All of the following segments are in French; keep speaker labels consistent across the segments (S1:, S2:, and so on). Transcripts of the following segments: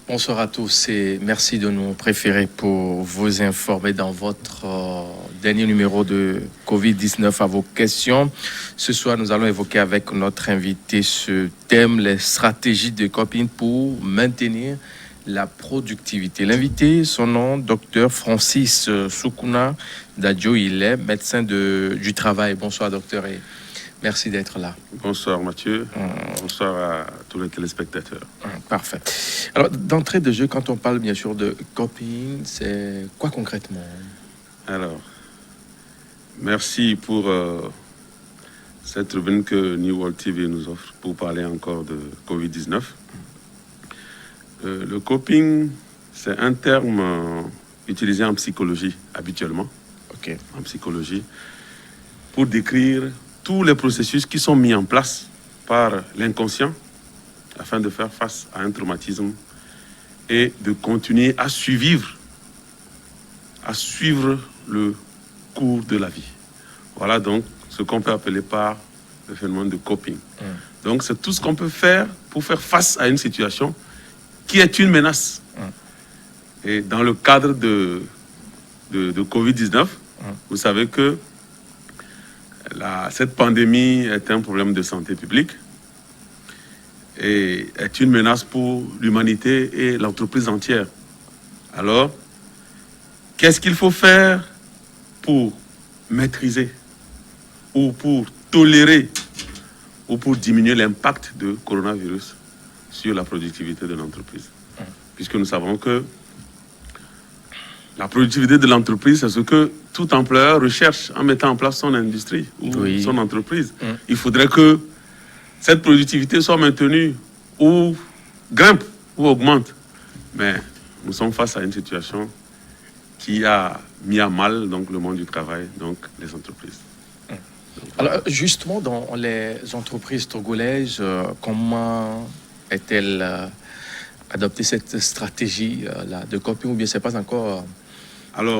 S1: Bonsoir à tous et merci de nous préférer pour vous informer dans votre dernier numéro de Covid-19 à vos questions. Ce soir, nous allons évoquer avec notre invité ce thème, les stratégies de coping pour maintenir la productivité. L'invité, son nom, docteur Francis Soukouna Dadjo, il est médecin du travail. Bonsoir docteur et merci d'être là.
S2: Bonsoir Mathieu, bonsoir à tous les téléspectateurs.
S1: Parfait. Alors, d'entrée de jeu, quand on parle bien sûr de coping, c'est quoi concrètement?
S2: Alors, merci pour cette tribune que New World TV nous offre pour parler encore de Covid-19. Le coping, c'est un terme utilisé en psychologie habituellement, en psychologie, pour décrire tous les processus qui sont mis en place par l'inconscient afin de faire face à un traumatisme et de continuer à suivre le cours de la vie. Voilà donc ce qu'on peut appeler par le phénomène de coping. Donc c'est tout ce qu'on peut faire pour faire face à une situation qui est une menace. Et dans le cadre de Covid-19, vous savez que cette pandémie est un problème de santé publique et est une menace pour l'humanité et l'entreprise entière. Alors, qu'est-ce qu'il faut faire pour maîtriser ou pour tolérer ou pour diminuer l'impact du coronavirus sur la productivité de l'entreprise? Puisque nous savons que la productivité de l'entreprise, c'est ce que tout employeur recherche en mettant en place son industrie ou son entreprise. Il faudrait que cette productivité soit maintenue ou grimpe ou augmente. Mais nous sommes face à une situation qui a mis à mal donc, le monde du travail, donc les entreprises.
S1: Alors, justement, dans les entreprises togolaises, comment est-elle adopté cette stratégie là, de coping ou bien c'est pas encore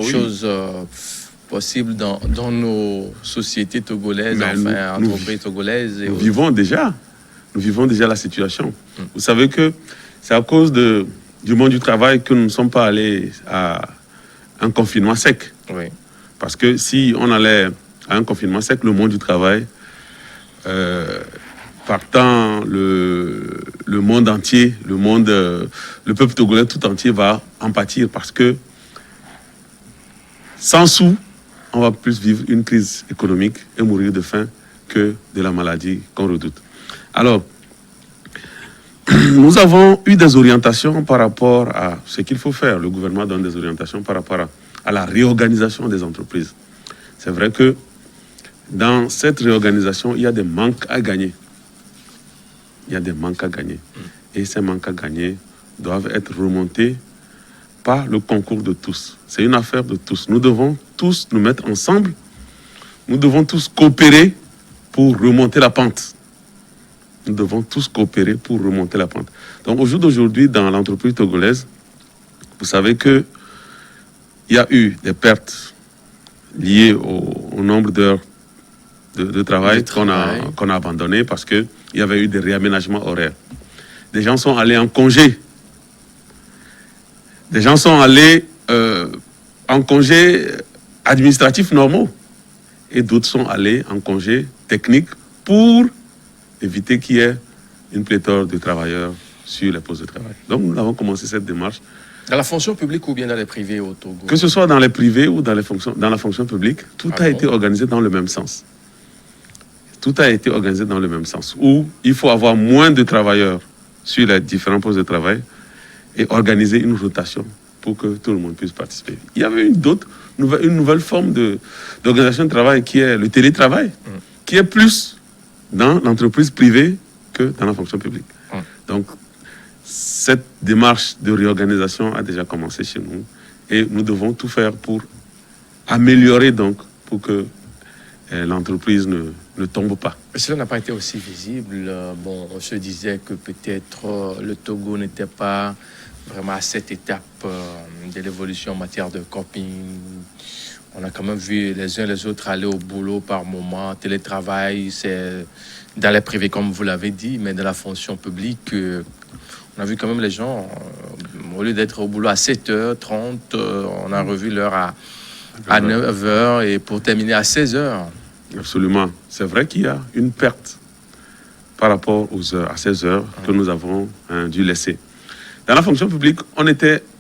S1: chose possible dans nos sociétés togolaises, entreprises togolaises.
S2: Nous vivons déjà la situation. Vous savez que c'est à cause du monde du travail que nous ne sommes pas allés à un confinement sec. Parce que si on allait à un confinement sec, le monde du travail, partant le monde entier, le peuple togolais tout entier va en pâtir parce que sans sous, on va plus vivre une crise économique et mourir de faim que de la maladie qu'on redoute. Alors, nous avons eu des orientations par rapport à ce qu'il faut faire. Le gouvernement donne des orientations par rapport à la réorganisation des entreprises. C'est vrai que dans cette réorganisation, il y a des manques à gagner. Et ces manques à gagner doivent être remontés par le concours de tous. C'est une affaire de tous. Nous devons tous nous mettre ensemble. Nous devons tous coopérer pour remonter la pente. Donc, au jour d'aujourd'hui, dans l'entreprise togolaise, vous savez qu'il y a eu des pertes liées au nombre d'heures de travail qu'on a abandonné parce qu'il y avait eu des réaménagements horaires. Des gens sont allés en congé. Des gens sont allés en congé administratifs normaux. Et d'autres sont allés en congé technique pour éviter qu'il y ait une pléthore de travailleurs sur les postes de travail. Donc nous avons commencé cette démarche.
S1: Dans la fonction publique ou bien dans les privés au Togo?
S2: Que ce soit dans les privés ou dans la fonction publique, tout a été organisé dans le même sens. Où il faut avoir moins de travailleurs sur les différents postes de travail et organiser une rotation pour que tout le monde puisse participer. Il y avait une nouvelle forme d'organisation de travail qui est le télétravail, qui est plus dans l'entreprise privée que dans la fonction publique. Donc, cette démarche de réorganisation a déjà commencé chez nous et nous devons tout faire pour améliorer donc, pour que l'entreprise ne tombe pas.
S1: Mais cela n'a pas été aussi visible. Bon, on se disait que peut-être le Togo n'était pas vraiment à cette étape de l'évolution en matière de coping. On a quand même vu les uns les autres aller au boulot par moment. Télétravail, c'est dans les privés, comme vous l'avez dit, mais dans la fonction publique, on a vu quand même les gens Au lieu d'être au boulot à 7h30, on a revu l'heure à 9h et pour terminer à 16h.
S2: Absolument. C'est vrai qu'il y a une perte par rapport aux heures, à ces heures que nous avons dû laisser. Dans la fonction publique,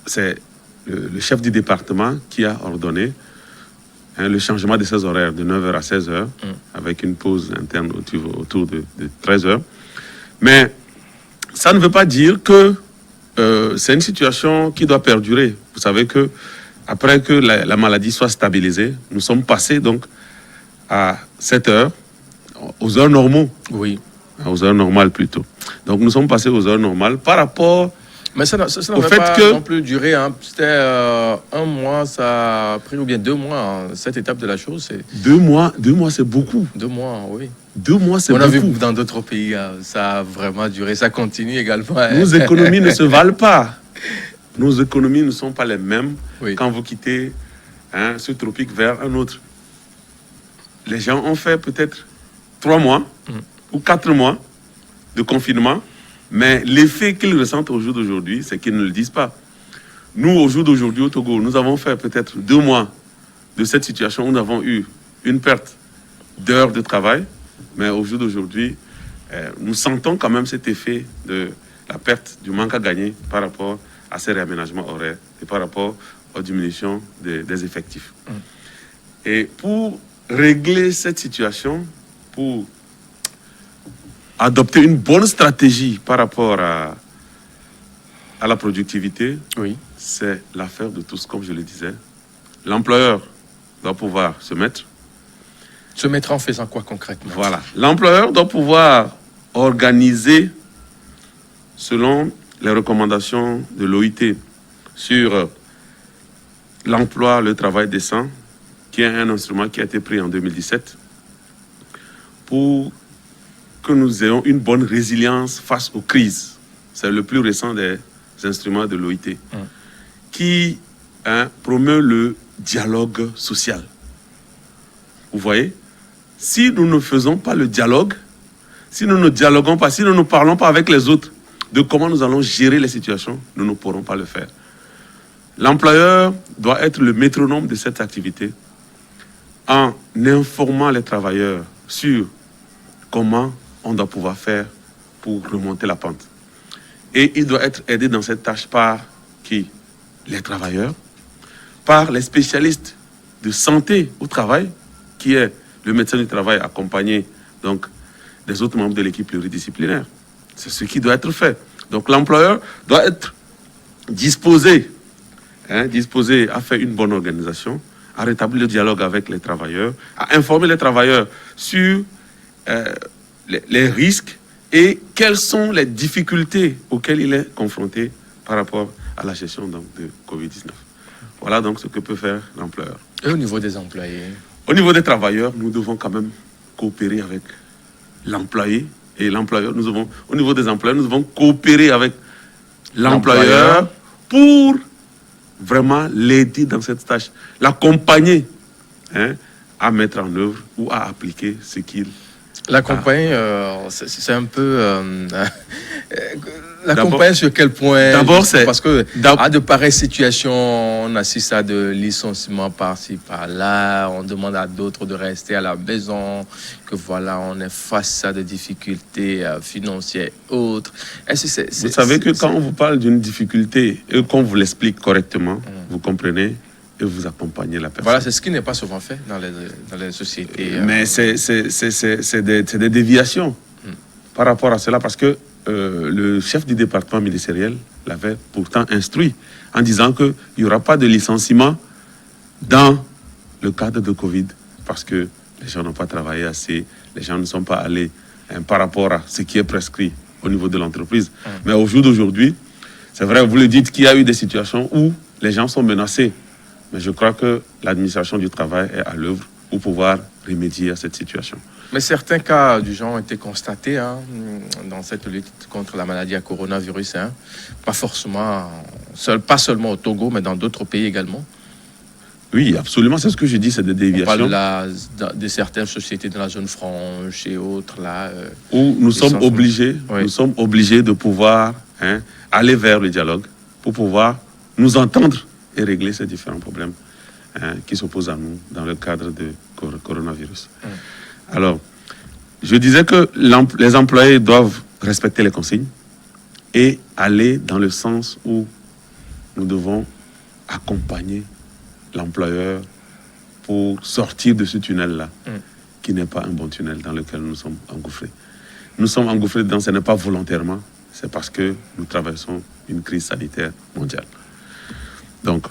S2: c'est le chef du département qui a ordonné le changement de ces horaires de 9h à 16h, avec une pause interne autour de 13h. Mais ça ne veut pas dire que c'est une situation qui doit perdurer. Vous savez que après que la maladie soit stabilisée, nous sommes passés donc à 7h, aux heures normaux.
S1: Oui.
S2: Aux heures normales plutôt. Donc nous sommes passés aux heures normales par rapport...
S1: Mais ça n'a pas non plus duré. Hein. C'était 1 mois, ça a pris, ou bien 2 mois, hein. Cette étape de la chose.
S2: 2 mois, c'est beaucoup.
S1: 2 mois, oui.
S2: 2 mois, c'est beaucoup.
S1: On a vu dans d'autres pays, ça a vraiment duré. Ça continue également.
S2: Nos économies ne se valent pas. Nos économies ne sont pas les mêmes quand vous quittez ce tropique vers un autre. Les gens ont fait peut-être 3 mois ou 4 mois de confinement, mais l'effet qu'ils ressentent au jour d'aujourd'hui, c'est qu'ils ne le disent pas. Nous, au jour d'aujourd'hui, au Togo, nous avons fait peut-être 2 mois de cette situation où nous avons eu une perte d'heures de travail, mais au jour d'aujourd'hui, nous sentons quand même cet effet de la perte, du manque à gagner par rapport à ces réaménagements horaires et par rapport aux diminutions des effectifs. Et pour régler cette situation, pour adopter une bonne stratégie par rapport à la productivité, c'est l'affaire de tous, comme je le disais. L'employeur doit pouvoir se mettre.
S1: Se mettre en faisant quoi concrètement?
S2: Voilà. L'employeur doit pouvoir organiser selon les recommandations de l'OIT sur l'emploi, le travail décent, qui est un instrument qui a été pris en 2017 pour que nous ayons une bonne résilience face aux crises. C'est le plus récent des instruments de l'OIT qui promeut le dialogue social. Vous voyez, si nous ne faisons pas le dialogue, si nous ne dialoguons pas, si nous ne parlons pas avec les autres de comment nous allons gérer les situations, nous ne pourrons pas le faire. L'employeur doit être le métronome de cette activité en informant les travailleurs sur comment on doit pouvoir faire pour remonter la pente. Et il doit être aidé dans cette tâche par qui? Les travailleurs, par les spécialistes de santé au travail, qui est le médecin du travail accompagné donc, des autres membres de l'équipe pluridisciplinaire. C'est ce qui doit être fait. Donc l'employeur doit être disposé à faire une bonne organisation, à rétablir le dialogue avec les travailleurs, à informer les travailleurs sur les risques et quelles sont les difficultés auxquelles il est confronté par rapport à la gestion donc, de Covid-19. Voilà donc ce que peut faire l'employeur.
S1: Et au niveau des employés?
S2: Au niveau des travailleurs, nous devons quand même coopérer avec l'employé et l'employeur. Au niveau des employeurs, nous devons coopérer avec l'employeur pour vraiment l'aider dans cette tâche, l'accompagner à mettre en œuvre ou à appliquer ce qu'il
S1: l'accompagner, c'est un peu... l'accompagner sur quel point?
S2: D'abord, c'est...
S1: Parce que à de pareilles situations, on assiste à de licenciements par-ci, par-là. On demande à d'autres de rester à la maison. Que voilà, on est face à des difficultés financières et autres.
S2: Vous savez que quand on vous parle d'une difficulté et qu'on vous l'explique correctement, vous comprenez et vous accompagnez la personne.
S1: Voilà, c'est ce qui n'est pas souvent fait dans les sociétés.
S2: Mais c'est des déviations par rapport à cela, parce que le chef du département ministériel l'avait pourtant instruit en disant qu'il n'y aura pas de licenciement dans le cadre de Covid, parce que les gens n'ont pas travaillé assez, les gens ne sont pas allés par rapport à ce qui est prescrit au niveau de l'entreprise. Mais au jour d'aujourd'hui, c'est vrai, vous le dites qu'il y a eu des situations où les gens sont menacés. Mais je crois que l'administration du travail est à l'œuvre pour pouvoir remédier à cette situation.
S1: Mais certains cas du genre ont été constatés dans cette lutte contre la maladie à coronavirus. Pas forcément, pas seulement au Togo, mais dans d'autres pays également.
S2: Oui, absolument, c'est ce que je dis, c'est des déviations.
S1: On parle de certaines sociétés de la zone franche et autres là.
S2: Où nous sommes obligés de pouvoir aller vers le dialogue pour pouvoir nous entendre et régler ces différents problèmes qui s'opposent à nous dans le cadre du coronavirus. Alors, je disais que les employés doivent respecter les consignes et aller dans le sens où nous devons accompagner l'employeur pour sortir de ce tunnel-là, qui n'est pas un bon tunnel dans lequel nous sommes engouffrés. Nous sommes engouffrés dedans, ce n'est pas volontairement, c'est parce que nous traversons une crise sanitaire mondiale. Donc,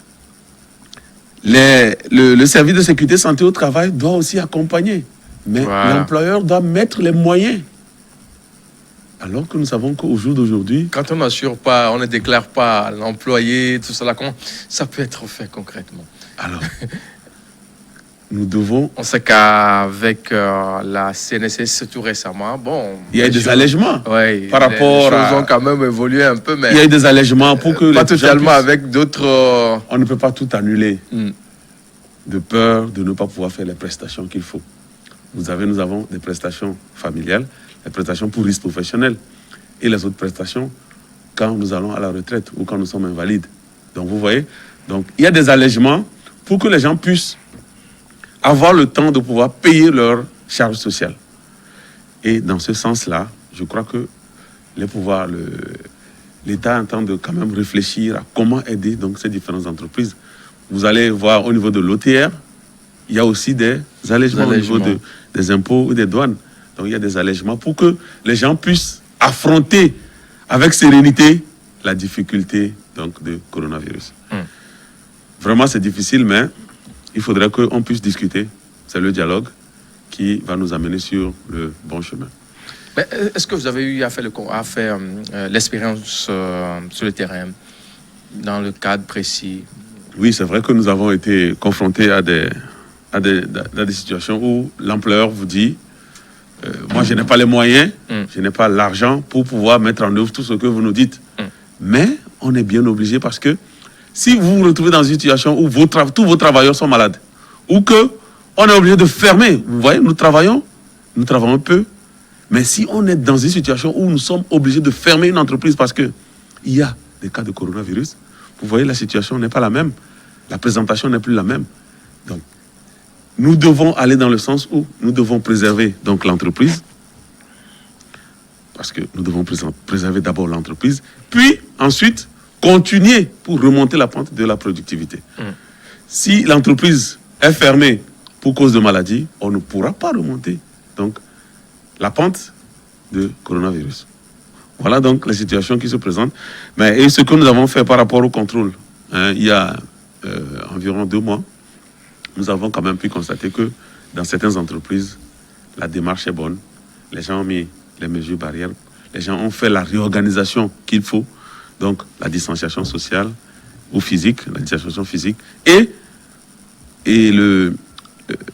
S2: le service de sécurité santé au travail doit aussi accompagner, mais l'employeur doit mettre les moyens. Alors que nous savons qu'au jour d'aujourd'hui...
S1: Quand on n'assure pas, on ne déclare pas l'employé, tout cela, comment ça peut être fait concrètement?
S2: Alors, nous devons...
S1: On sait qu'avec la CNSS tout récemment, bon...
S2: Il y a eu des allègements
S1: par rapport à... Les choses ont quand même évolué un peu, mais...
S2: Il y a eu des allègements pour que...
S1: Pas totalement avec d'autres...
S2: On ne peut pas tout annuler, de peur de ne pas pouvoir faire les prestations qu'il faut. Nous avons des prestations familiales, les prestations pour risque professionnel et les autres prestations quand nous allons à la retraite ou quand nous sommes invalides. Donc vous voyez, donc il y a des allègements pour que les gens puissent avoir le temps de pouvoir payer leurs charges sociales. Et dans ce sens-là, je crois que l'État est en train de quand même réfléchir à comment aider donc, ces différentes entreprises. Vous allez voir au niveau de l'OTR, il y a aussi des allègements au niveau des impôts ou des douanes. Donc il y a des allègements pour que les gens puissent affronter avec sérénité la difficulté donc, du coronavirus. Vraiment, c'est difficile, mais il faudrait qu'on puisse discuter. C'est le dialogue qui va nous amener sur le bon chemin.
S1: Est-ce que vous avez eu à faire l'expérience sur le terrain, dans le cadre précis?
S2: Oui, c'est vrai que nous avons été confrontés à des situations où l'employeur vous dit moi, je n'ai pas les moyens, je n'ai pas l'argent pour pouvoir mettre en œuvre tout ce que vous nous dites. Mais on est bien obligé parce que si vous vous retrouvez dans une situation où tous vos travailleurs sont malades, ou qu'on est obligé de fermer, vous voyez, nous travaillons peu, mais si on est dans une situation où nous sommes obligés de fermer une entreprise parce qu'il y a des cas de coronavirus, vous voyez, la situation n'est pas la même, la présentation n'est plus la même. Donc, nous devons aller dans le sens où nous devons préserver donc l'entreprise, parce que nous devons préserver d'abord l'entreprise, puis ensuite continuer pour remonter la pente de la productivité. Si l'entreprise est fermée pour cause de maladie, on ne pourra pas remonter donc la pente de coronavirus. Voilà donc la situation qui se présente. Et ce que nous avons fait par rapport au contrôle, il y a environ 2 mois, nous avons quand même pu constater que dans certaines entreprises, la démarche est bonne. Les gens ont mis les mesures barrières. Les gens ont fait la réorganisation qu'il faut. Donc, la distanciation sociale ou physique, la distanciation physique. Et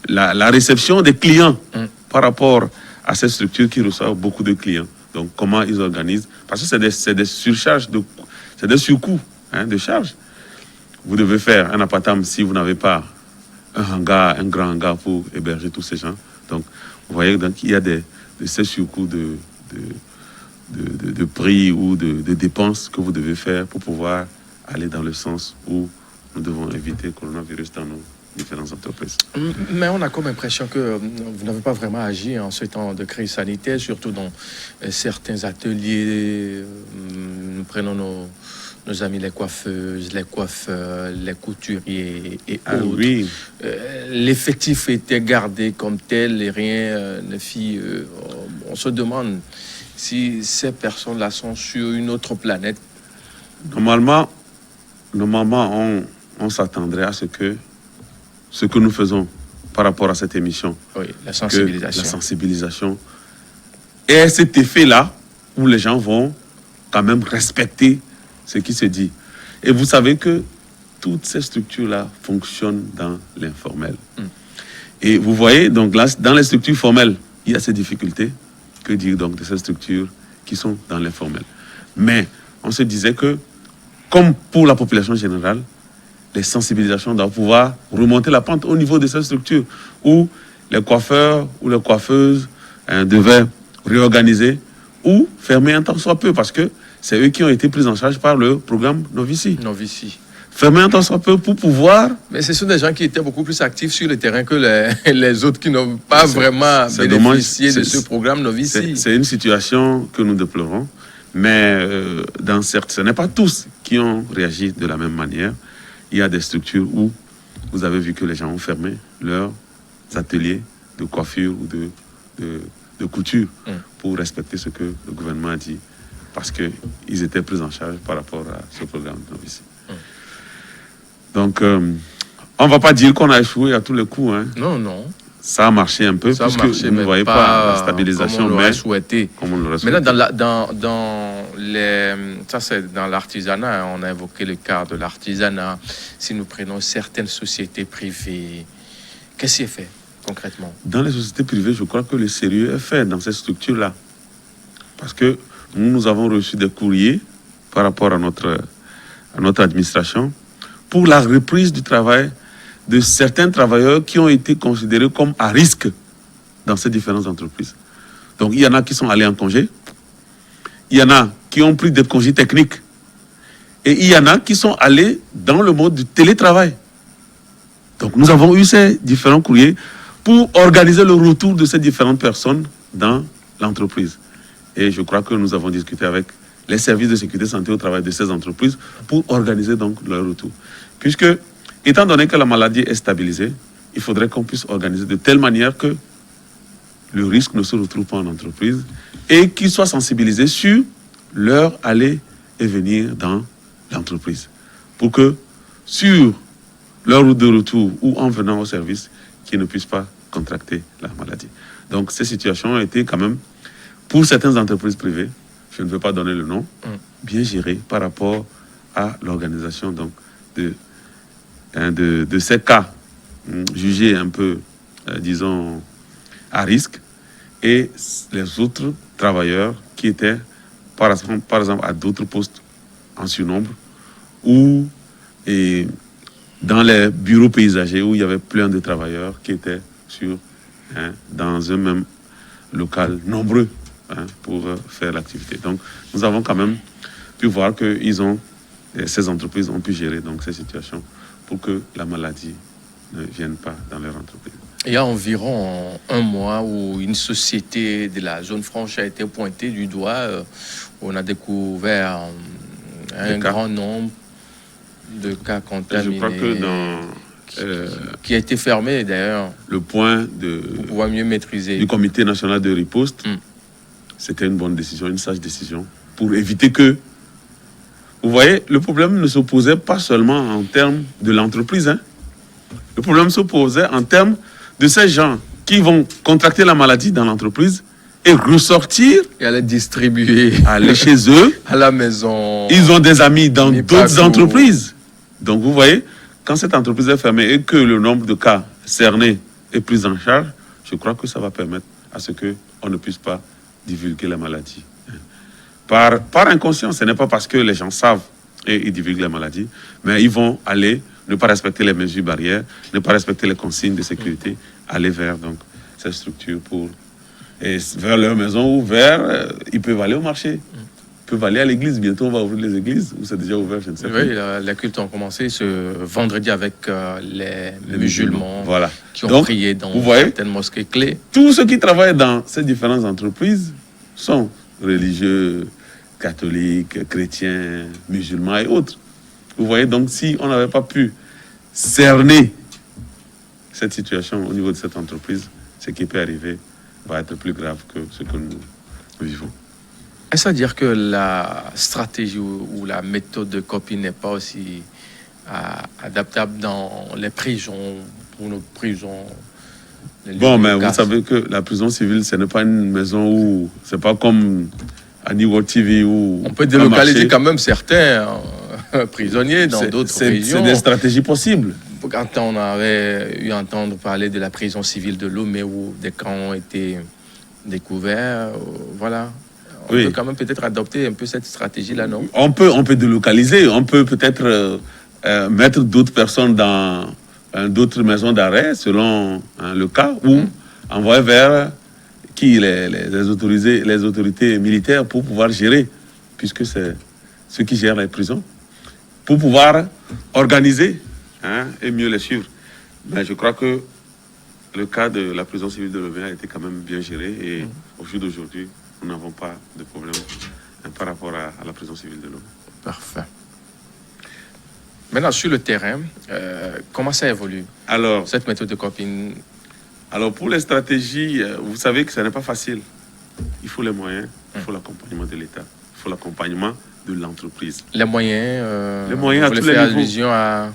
S2: la réception des clients par rapport à ces structures qui reçoivent beaucoup de clients. Donc, comment ils organisent. Parce que c'est des surcharges, c'est des surcoûts de charges. Vous devez faire un appartement si vous n'avez pas un grand hangar pour héberger tous ces gens. Donc, vous voyez, donc, il y a ces surcoûts de prix ou de dépenses que vous devez faire pour pouvoir aller dans le sens où nous devons éviter le coronavirus dans nos différentes entreprises.
S1: Mais on a comme impression que vous n'avez pas vraiment agi en ce temps de crise sanitaire, surtout dans certains ateliers. Nous prenons nos amis les coiffeuses, les coiffeurs, les couturiers et autres.
S2: Oui.
S1: L'effectif était gardé comme tel et rien ne fit. On se demande si ces personnes-là sont sur une autre planète.
S2: Normalement, on s'attendrait à ce que nous faisons par rapport à cette émission.
S1: Oui, la sensibilisation.
S2: La sensibilisation. Et cet effet-là, où les gens vont quand même respecter ce qui se dit. Et vous savez que toutes ces structures-là fonctionnent dans l'informel. Et vous voyez, donc là, dans les structures formelles, il y a ces difficultés. Que dire donc de ces structures qui sont dans l'informel? Mais on se disait que, comme pour la population générale, les sensibilisations doivent pouvoir remonter la pente au niveau de ces structures où les coiffeurs ou les coiffeuses devaient réorganiser ou fermer un tant soit peu, parce que c'est eux qui ont été pris en charge par le programme Novici.
S1: Novici.
S2: Fermer un tant soit peu pour pouvoir...
S1: Mais ce sont des gens qui étaient beaucoup plus actifs sur le terrain que les autres qui n'ont pas vraiment bénéficié de ce programme Novici.
S2: C'est une situation que nous déplorons, mais ce n'est pas tous qui ont réagi de la même manière. Il y a des structures où vous avez vu que les gens ont fermé leurs ateliers de coiffure ou de couture pour respecter ce que le gouvernement a dit, parce qu'ils étaient pris en charge par rapport à ce programme Novici. Donc, on ne va pas dire qu'on a échoué à tous les coups. Hein.
S1: Non, non.
S2: Ça a marché un peu,
S1: ça
S2: puisque
S1: marché,
S2: vous ne voyez pas la stabilisation,
S1: comme on l'aurait souhaité.
S2: Comme on l'aurait souhaité.
S1: Maintenant, ça c'est dans l'artisanat, on a évoqué le cas de l'artisanat. Si nous prenons certaines sociétés privées, qu'est-ce qui est fait concrètement? Dans
S2: les sociétés privées, je crois que le sérieux est fait dans ces structures-là. Parce que nous avons reçu des courriers par rapport à notre administration pour la reprise du travail de certains travailleurs qui ont été considérés comme à risque dans ces différentes entreprises. Donc, il y en a qui sont allés en congé, il y en a qui ont pris des congés techniques, et il y en a qui sont allés dans le mode du télétravail. Donc, nous avons eu ces différents courriers pour organiser le retour de ces différentes personnes dans l'entreprise. Et je crois que nous avons discuté avec les services de sécurité santé au travail de ces entreprises pour organiser donc leur retour. Puisque, étant donné que la maladie est stabilisée, il faudrait qu'on puisse organiser de telle manière que le risque ne se retrouve pas en entreprise et qu'ils soient sensibilisés sur leur aller et venir dans l'entreprise. Pour que, sur leur route de retour ou en venant au service, qu'ils ne puissent pas contracter la maladie. Donc, ces situations ont été quand même, pour certaines entreprises privées, je ne veux pas donner le nom, bien gérées par rapport à l'organisation donc de ces cas jugés un peu, disons, à risque, et les autres travailleurs qui étaient, par exemple, à d'autres postes en surnombre, ou dans les bureaux paysagers où il y avait plein de travailleurs qui étaient dans un même local nombreux pour faire l'activité. Donc, nous avons quand même pu voir que ces entreprises ont pu gérer donc, ces situations pour que la maladie ne vienne pas dans leur entreprise.
S1: Il y a environ un mois où une société de la zone franche a été pointée du doigt. On a découvert un grand nombre de cas contaminés. Je crois que qui a été fermé d'ailleurs.
S2: Le point
S1: pour pouvoir mieux maîtriser.
S2: Du Comité national de riposte, c'était une bonne décision, une sage décision, pour éviter que... Vous voyez, le problème ne se posait pas seulement en termes de l'entreprise. Hein. Le problème se posait en termes de ces gens qui vont contracter la maladie dans l'entreprise et ressortir...
S1: Et aller distribuer.
S2: Aller chez eux.
S1: À la maison.
S2: Ils ont des amis dans d'autres entreprises. Donc, vous voyez, quand cette entreprise est fermée et que le nombre de cas cernés est pris en charge, je crois que ça va permettre à ce qu'on ne puisse pas divulguer la maladie. Par inconscience, ce n'est pas parce que les gens savent et ils divulguent la maladie, mais ils vont aller ne pas respecter les mesures barrières, ne pas respecter les consignes de sécurité, aller vers donc, ces structures vers leur maison ou ils peuvent aller au marché. Ils peuvent aller à l'église. Bientôt, on va ouvrir les églises, ou c'est déjà ouvert, je ne sais pas.
S1: Oui, les cultes ont commencé ce vendredi avec les musulmans qui ont
S2: donc,
S1: prié dans certaines mosquées clés.
S2: Tous ceux qui travaillent dans ces différentes entreprises sont religieux, catholiques, chrétiens, musulmans et autres. Vous voyez, donc si on n'avait pas pu cerner cette situation au niveau de cette entreprise, ce qui peut arriver va être plus grave que ce que nous vivons.
S1: Est-ce à dire que la stratégie ou la méthode de copie n'est pas aussi adaptable dans les prisons, pour nos prisons?
S2: Bon, mais vous savez que la prison civile, ce n'est pas une maison où... C'est pas comme à New World TV où...
S1: On peut délocaliser quand même certains prisonniers dans d'autres régions.
S2: C'est des stratégies possibles.
S1: Quand on avait eu entendre parler de la prison civile de Lomé où des camps ont été découverts, voilà. On peut quand même peut-être adopter un peu cette stratégie-là, non?
S2: On peut délocaliser, on peut peut-être mettre d'autres personnes dans d'autres maisons d'arrêt, selon le cas, ou envoyer vers les autorités militaires pour pouvoir gérer, puisque c'est ceux qui gèrent les prisons, pour pouvoir organiser et mieux les suivre. Mais je crois que le cas de la prison civile de Lomé a été quand même bien géré et au jour d'aujourd'hui, nous n'avons pas de problème par rapport à la prison civile de Lomé.
S1: Parfait. Maintenant, sur le terrain, comment ça évolue?
S2: Alors,
S1: cette méthode de coping?
S2: Alors, pour les stratégies, vous savez que ce n'est pas facile. Il faut les moyens, il faut l'accompagnement de l'État, il faut l'accompagnement de l'entreprise.
S1: Les moyens,
S2: à tous les niveaux.
S1: Allusion à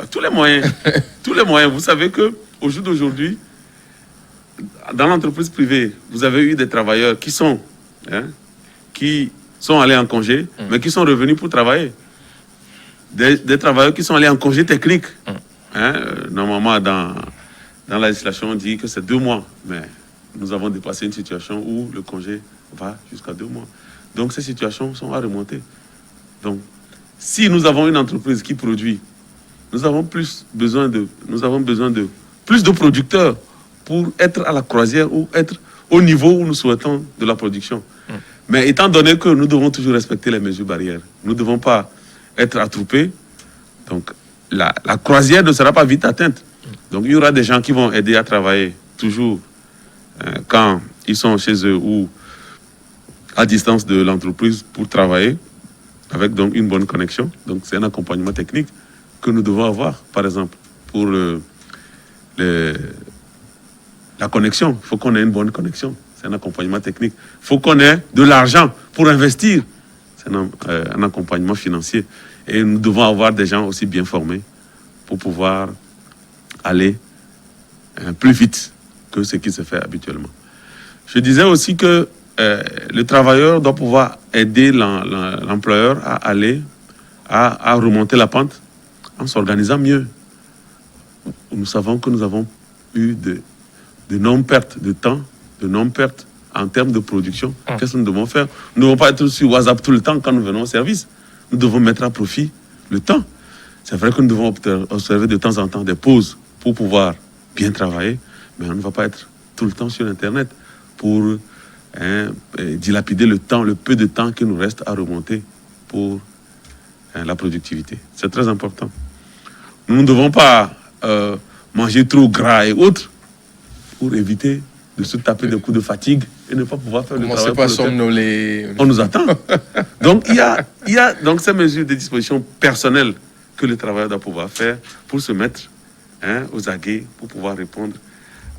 S2: tous les moyens. Tous les moyens. Vous savez qu'au jour d'aujourd'hui, dans l'entreprise privée, vous avez eu des travailleurs qui sont allés en congé, mais qui sont revenus pour travailler. Des travailleurs qui sont allés en congé technique. Normalement, dans la législation, on dit que c'est 2 mois. Mais nous avons dépassé une situation où le congé va jusqu'à 2 mois. Donc, ces situations sont à remonter. Donc, si nous avons une entreprise qui produit, nous avons besoin de plus de producteurs pour être à la croisière ou être au niveau où nous souhaitons de la production. Mais étant donné que nous devons toujours respecter les mesures barrières, nous ne devons pas être attroupés. Donc, la croisière ne sera pas vite atteinte. Donc, il y aura des gens qui vont aider à travailler toujours quand ils sont chez eux ou à distance de l'entreprise pour travailler avec donc une bonne connexion. Donc, c'est un accompagnement technique que nous devons avoir, par exemple, pour la connexion. Il faut qu'on ait une bonne connexion. C'est un accompagnement technique. Il faut qu'on ait de l'argent pour investir. C'est un accompagnement financier. Et nous devons avoir des gens aussi bien formés pour pouvoir aller plus vite que ce qui se fait habituellement. Je disais aussi que le travailleur doit pouvoir aider l'employeur à aller, à remonter la pente en s'organisant mieux. Nous savons que nous avons eu d'énormes pertes de temps, d'énormes pertes en termes de production. Qu'est-ce que nous devons faire? Nous ne devons pas être sur WhatsApp tout le temps quand nous venons au service. Nous devons mettre à profit le temps. C'est vrai que nous devons observer de temps en temps des pauses pour pouvoir bien travailler, mais on ne va pas être tout le temps sur Internet pour dilapider le temps, le peu de temps qui nous reste à remonter pour la productivité. C'est très important. Nous ne devons pas manger trop gras et autres pour éviter de se taper des coups de fatigue et ne pas pouvoir faire le travail.
S1: Pas somnoler.
S2: On nous attend. Donc, il y a donc ces mesures de disposition personnelles que le travailleur doit pouvoir faire pour se mettre aux aguets, pour pouvoir répondre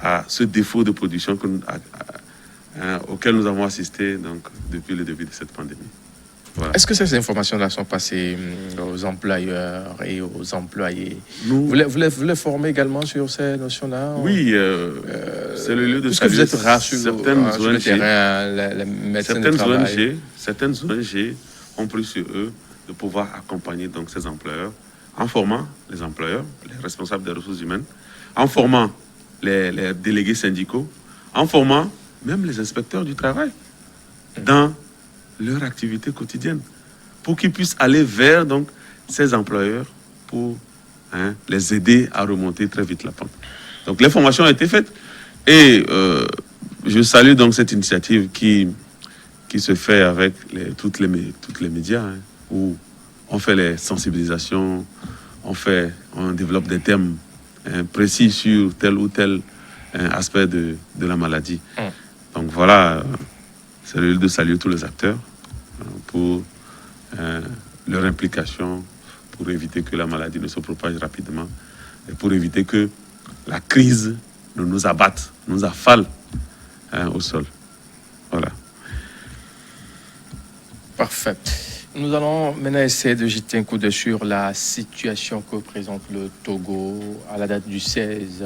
S2: à ce défaut de production auquel nous avons assisté donc, depuis le début de cette pandémie. Voilà.
S1: Est-ce que ces informations-là sont passées aux employeurs et aux employés? Vous les formez également sur ces notions-là?
S2: Oui, c'est le lieu de
S1: saluer. Puisque vous êtes rassuré sur le terrain, les médecins de travail.
S2: Certaines ONG ont pris sur eux de pouvoir accompagner donc, ces employeurs en formant les employeurs, les responsables des ressources humaines, en formant les délégués syndicaux, en formant même les inspecteurs du travail dans leur activité quotidienne, pour qu'ils puissent aller vers donc, ces employeurs pour les aider à remonter très vite la pente. Donc l'information a été faite et je salue donc cette initiative qui se fait avec toutes les médias, où on fait les sensibilisations, on développe des thèmes précis sur tel ou tel aspect de la maladie. Donc voilà, c'est le lieu de saluer tous les acteurs pour leur implication, pour éviter que la maladie ne se propage rapidement et pour éviter que la crise ne nous abatte, nous affale au sol. Voilà.
S1: Parfait. Nous allons maintenant essayer de jeter un coup d'œil sur la situation que présente le Togo à la date du 16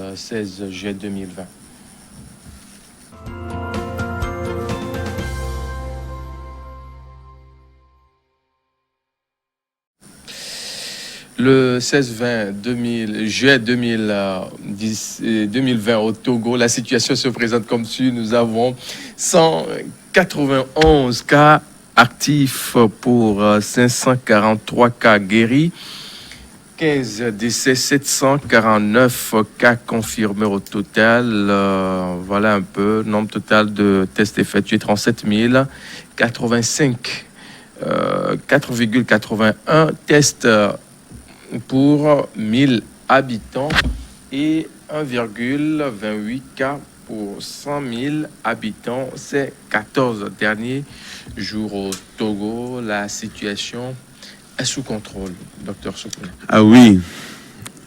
S1: juillet 2020. Le 16-20 juillet 2020 au Togo, la situation se présente comme suit. Nous avons 191 cas actifs pour 543 cas guéris. 15 décès, 749 cas confirmés au total. Voilà un peu. Nombre total de tests effectués, 37 085. 4,81 tests pour 1000 habitants et 1,28 cas pour 100 000 habitants ces 14 derniers jours au Togo. La situation est sous contrôle, docteur Soukouna.
S2: Ah oui,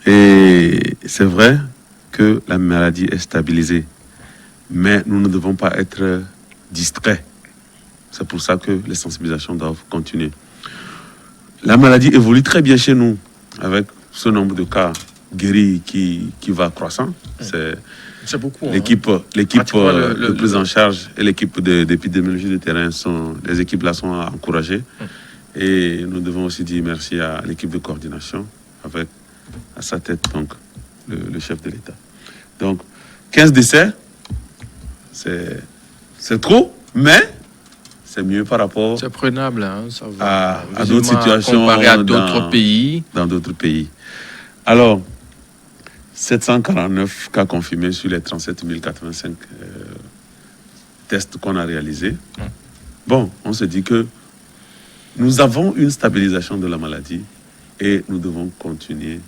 S2: et c'est vrai que la maladie est stabilisée, mais nous ne devons pas être distraits. C'est pour ça que les sensibilisations doivent continuer. La maladie évolue très bien chez nous, avec ce nombre de cas guéris qui va croissant. C'est
S1: beaucoup.
S2: l'équipe de prise en charge et l'équipe d'épidémiologie de terrain les équipes là sont encouragées. Et nous devons aussi dire merci à l'équipe de coordination avec à sa tête donc le chef de l'État. Donc 15 décès, c'est trop, mais c'est mieux par rapport
S1: c'est prenable, hein, ça va.
S2: à d'autres situations
S1: comparé à d'autres pays.
S2: Dans d'autres pays. Alors, 749 cas confirmés sur les 37 085 tests qu'on a réalisés. Bon, on se dit que nous avons une stabilisation de la maladie et nous devons continuer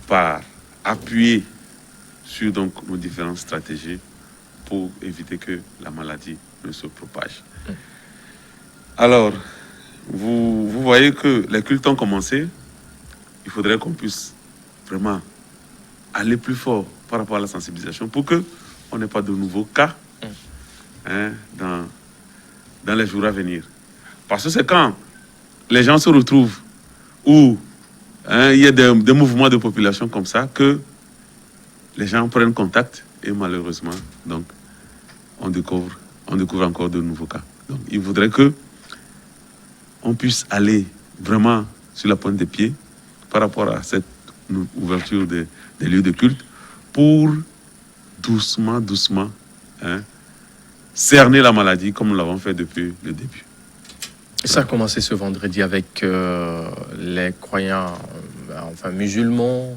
S2: par appuyer sur donc nos différentes stratégies pour éviter que la maladie ne se propage. Alors, vous voyez que les cultes ont commencé. Il faudrait qu'on puisse vraiment aller plus fort par rapport à la sensibilisation pour qu'on n'ait pas de nouveaux cas dans les jours à venir. Parce que c'est quand les gens se retrouvent où il y a des mouvements de population comme ça que les gens prennent contact et malheureusement, donc, on découvre encore de nouveaux cas. Donc, il faudrait que on puisse aller vraiment sur la pointe des pieds par rapport à cette ouverture des lieux de culte pour doucement, cerner la maladie comme nous l'avons fait depuis le début.
S1: Ça a commencé ce vendredi avec les croyants, enfin musulmans.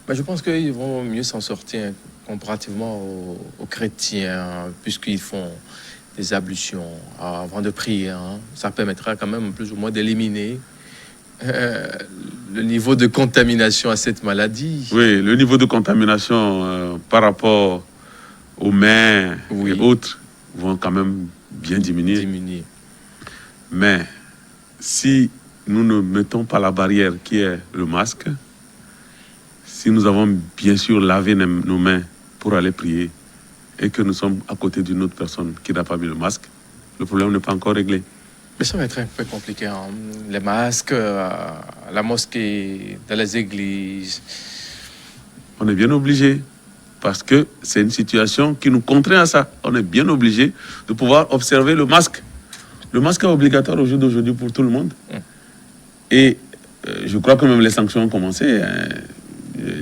S1: Mais je pense qu'ils vont mieux s'en sortir comparativement aux chrétiens, puisqu'ils font des ablutions avant de prier. Hein. Ça permettra quand même plus ou moins d'éliminer le niveau de contamination à cette maladie.
S2: Oui, le niveau de contamination par rapport aux mains et autres vont quand même bien diminuer. Mais si nous ne mettons pas la barrière qui est le masque, si nous avons bien sûr lavé nos mains pour aller prier et que nous sommes à côté d'une autre personne qui n'a pas mis le masque, le problème n'est pas encore réglé.
S1: Mais ça va être un peu compliqué. Hein. Les masques, à la mosquée, dans les églises.
S2: On est bien obligé parce que c'est une situation qui nous contraint à ça. On est bien obligé de pouvoir observer le masque. Le masque est obligatoire au jour d'aujourd'hui pour tout le monde. Et je crois que même les sanctions ont commencé. Hein.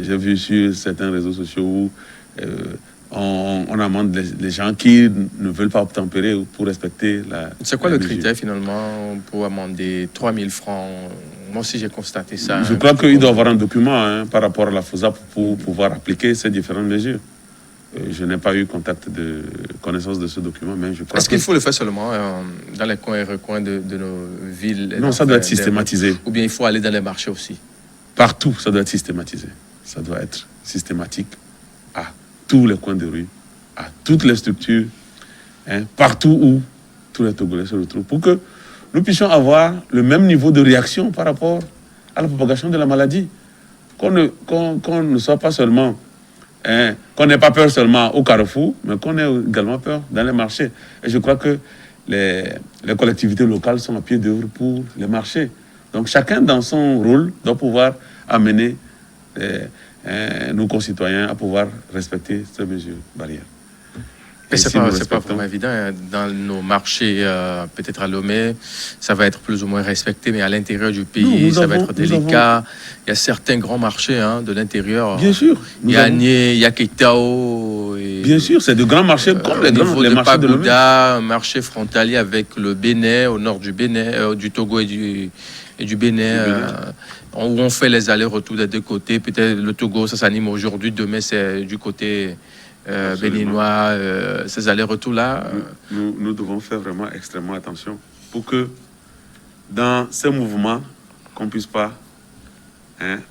S2: J'ai vu sur certains réseaux sociaux où on amende les gens qui ne veulent pas obtempérer pour respecter la...
S1: C'est quoi le critère finalement pour amender 3 000 francs? Moi aussi j'ai constaté ça.
S2: Je crois qu'il doit y avoir un document par rapport à la FOSAP pour pouvoir appliquer ces différentes mesures. Je n'ai pas eu connaissance de ce document, mais je crois
S1: Est-ce qu'il faut le faire seulement dans les coins et recoins de nos villes?
S2: Non, ça doit être systématisé.
S1: Ou bien il faut aller dans les marchés aussi?
S2: Partout, ça doit être systématisé. Ça doit être systématique à tous les coins de rue, à toutes les structures, partout où tous les Togolais se retrouvent, pour que nous puissions avoir le même niveau de réaction par rapport à la propagation de la maladie. Qu'on ne soit pas seulement... qu'on n'ait pas peur seulement au carrefour, mais qu'on ait également peur dans les marchés. Et je crois que les collectivités locales sont à pied d'œuvre pour les marchés. Donc chacun dans son rôle doit pouvoir amener nos concitoyens à pouvoir respecter ces mesures barrières.
S1: Mais
S2: si
S1: c'est
S2: nous
S1: pas
S2: respectons-
S1: vraiment évident, hein. Dans nos marchés, peut-être à Lomé, ça va être plus ou moins respecté, mais à l'intérieur du pays,
S2: Non, nous
S1: ça va
S2: avons-
S1: être délicat. Il y a certains grands marchés, hein, de l'intérieur.
S2: Bien sûr.
S1: Il y a Nié, il y a Ketao.
S2: Bien sûr, c'est de grands marchés comme les marchés de Lomé.
S1: Pagoda, un marché frontalier avec le Bénin, au nord du Bénin, du Togo et du Bénin, où on fait les allers-retours des deux côtés. Peut-être le Togo, ça s'anime aujourd'hui, demain c'est du côté béninois. Ces allers-retours-là.
S2: Nous devons faire vraiment extrêmement attention pour que dans ces mouvements, qu'on ne puisse pas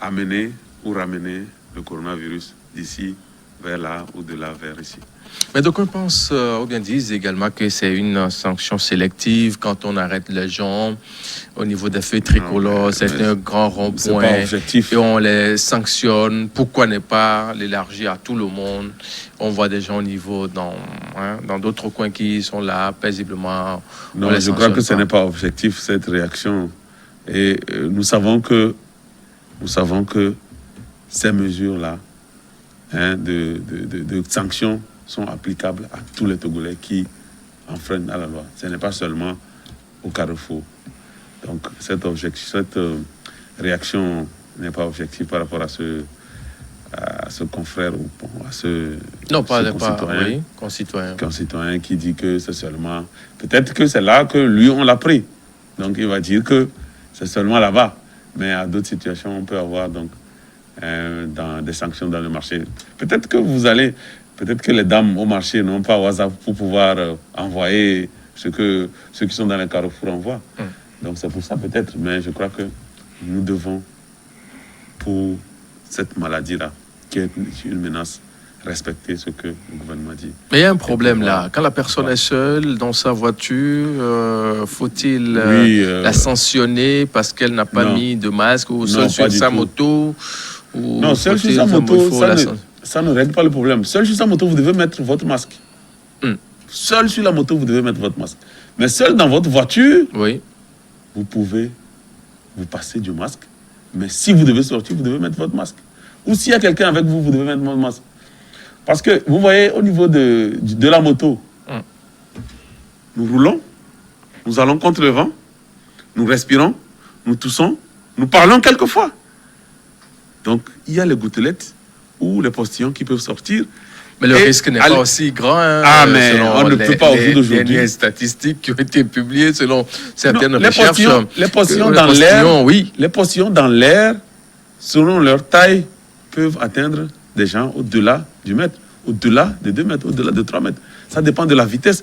S2: amener ou ramener le coronavirus d'ici vers là ou de là vers ici.
S1: Mais donc on pense, ou bien disent également que c'est une sanction sélective quand on arrête les gens au niveau des feux tricolores, c'est un grand
S2: C'est pas
S1: rond-point
S2: objectif.
S1: et on les sanctionne. Pourquoi ne pas l'élargir à tout le monde? On voit des gens au niveau dans d'autres coins qui sont là paisiblement.
S2: Non,
S1: On les
S2: je crois que ce
S1: sanctionne
S2: n'est pas objectif cette réaction. Et nous savons que ces mesures-là de sanctions sont applicables à tous les Togolais qui enfreignent à la loi. Ce n'est pas seulement au Carrefour. Donc cette réaction n'est pas objective par rapport à ce confrère ou à ce
S1: Non, pas
S2: concitoyen,
S1: concitoyen.
S2: qui dit que c'est seulement... Peut-être que c'est là que lui, on l'a pris. Donc il va dire que c'est seulement là-bas. Mais à d'autres situations, on peut avoir donc dans des sanctions dans le marché. Peut-être que les dames au marché n'ont pas WhatsApp pour pouvoir envoyer ce que ceux qui sont dans les carrefours envoient. Donc c'est pour ça peut-être, mais je crois que nous devons, pour cette maladie-là, qui est une menace, respecter ce que le gouvernement dit.
S1: Mais il y a un problème là. Quand la personne est seule dans sa voiture, faut-il la sanctionner parce qu'elle n'a pas mis de masque ou seule sur sa moto?
S2: Non, seul sur sa moto, ça ne règle pas le problème. Seul sur sa moto, vous devez mettre votre masque. Seul sur la moto, vous devez mettre votre masque. Mais seul dans votre voiture, vous pouvez vous passer du masque. Mais si vous devez sortir, vous devez mettre votre masque. Ou s'il y a quelqu'un avec vous, vous devez mettre votre masque. Parce que, vous voyez, au niveau de la moto, nous roulons, nous allons contre le vent, nous respirons, nous toussons, nous parlons quelquefois. Donc, il y a les gouttelettes ou les postillons qui peuvent sortir.
S1: Mais le risque n'est pas aussi grand.
S2: Mais on ne peut pas au jour d'aujourd'hui.
S1: Les dernières statistiques qui ont été publiées selon certaines recherches.
S2: Les postillons dans l'air, selon leur taille, peuvent atteindre des gens au-delà du mètre, au-delà de 2 mètres, au-delà de 3 mètres. Ça dépend de la vitesse.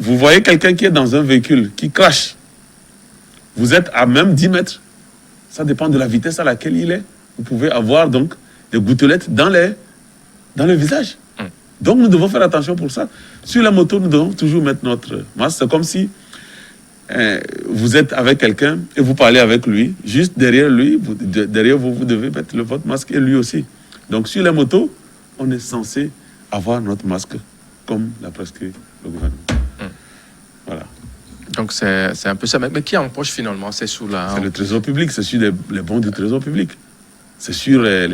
S2: Vous voyez quelqu'un qui est dans un véhicule, qui crache. Vous êtes à même 10 mètres. Ça dépend de la vitesse à laquelle il est. Vous pouvez avoir donc des gouttelettes dans le visage. Donc nous devons faire attention pour ça. Sur la moto, nous devons toujours mettre notre masque. C'est comme si vous êtes avec quelqu'un et vous parlez avec lui. Juste derrière lui, derrière vous, vous devez mettre votre masque et lui aussi. Donc sur les motos, on est censé avoir notre masque comme l'a prescrit le gouvernement. Voilà.
S1: Donc c'est un peu ça. Mais qui empoche finalement ces sous-là?
S2: C'est le trésor public, c'est sur les bons du trésor public. C'est sur les